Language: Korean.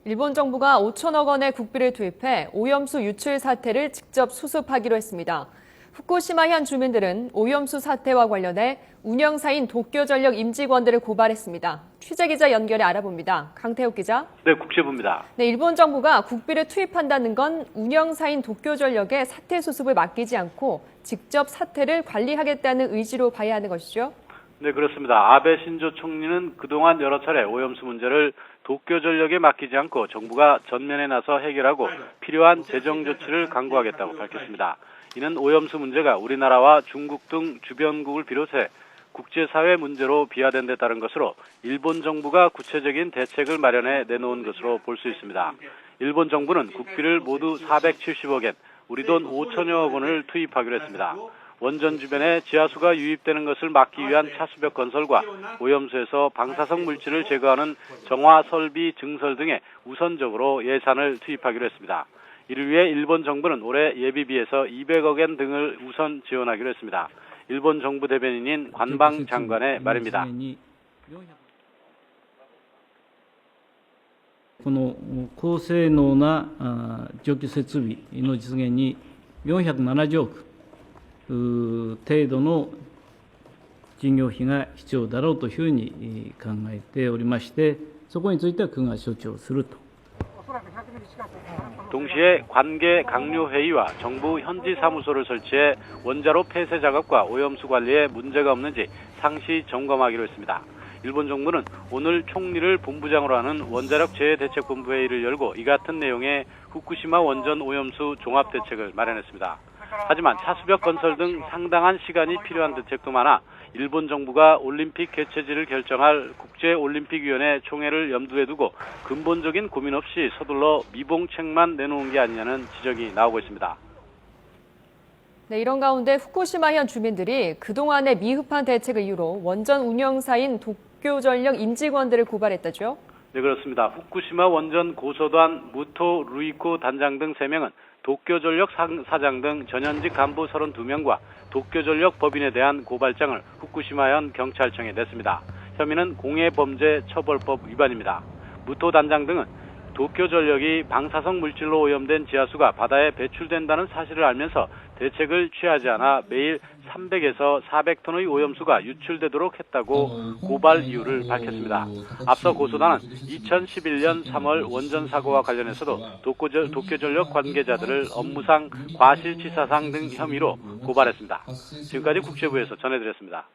일본 정부가 5천억 원의 국비를 투입해 오염수 유출 사태를 직접 수습하기로 했습니다. 후쿠시마현 주민들은 오염수 사태와 관련해 운영사인 도쿄전력 임직원들을 고발했습니다. 취재기자 연결해 알아봅니다. 강태욱 기자. 네, 국제부입니다. 네, 일본 정부가 국비를 투입한다는 건 운영사인 도쿄전력의 사태 수습을 맡기지 않고 직접 사태를 관리하겠다는 의지로 봐야 하는 것이죠. 네, 그렇습니다. 아베 신조 총리는 그동안 여러 차례 오염수 문제를 도쿄전력에 맡기지 않고 정부가 전면에 나서 해결하고 필요한 재정 조치를 강구하겠다고 밝혔습니다. 이는 오염수 문제가 우리나라와 중국 등 주변국을 비롯해 국제사회 문제로 비화된 데 따른 것으로 일본 정부가 구체적인 대책을 마련해 내놓은 것으로 볼 수 있습니다. 일본 정부는 국비를 모두 470억엔, 우리 돈 5천여억 원을 투입하기로 했습니다. 원전 주변에 지하수가 유입되는 것을 막기 위한 차수벽 건설과 오염수에서 방사성 물질을 제거하는 정화 설비 증설 등에 우선적으로 예산을 투입하기로 했습니다. 이를 위해 일본 정부는 올해 예비비에서 200억엔 등을 우선 지원하기로 했습니다. 일본 정부 대변인인 관방 장관의 말입니다. この高性能な除去設備の実現に470億程度の事業費が必要だろうというふうに考えておりまして、そこについては国が処置をすると。 동시에 관계 강요회의와 정부 현지 사무소를 설치해 원자로 폐쇄 작업과 오염수 관리에 문제가 없는지 상시 점검하기로 했습니다. 일본 정부는 오늘 총리를 본부장으로 하는 원자력 재해대책본부회의를 열고 이 같은 내용의 후쿠시마 원전 오염수 종합대책을 마련했습니다. 하지만 차수벽 건설 등 상당한 시간이 필요한 대책도 많아 일본 정부가 올림픽 개최지를 결정할 국제올림픽위원회 총회를 염두에 두고 근본적인 고민 없이 서둘러 미봉책만 내놓은 게 아니냐는 지적이 나오고 있습니다. 네, 이런 가운데 후쿠시마현 주민들이 그동안의 미흡한 대책을 이유로 원전 운영사인 도쿄전력 임직원들을 고발했다죠? 네, 그렇습니다. 후쿠시마 원전 고소단 무토 루이코 단장 등 3명은 도쿄전력 사장 등 전현직 간부 32명과 도쿄전력 법인에 대한 고발장을 후쿠시마현 경찰청에 냈습니다. 혐의는 공해범죄처벌법 위반입니다. 무토 단장 등은 도쿄전력이 방사성 물질로 오염된 지하수가 바다에 배출된다는 사실을 알면서 대책을 취하지 않아 매일 300에서 400톤의 오염수가 유출되도록 했다고 고발 이유를 밝혔습니다. 앞서 고소단은 2011년 3월 원전 사고와 관련해서도 도쿄전력 관계자들을 업무상 과실치사상 등 혐의로 고발했습니다. 지금까지 국제부에서 전해드렸습니다.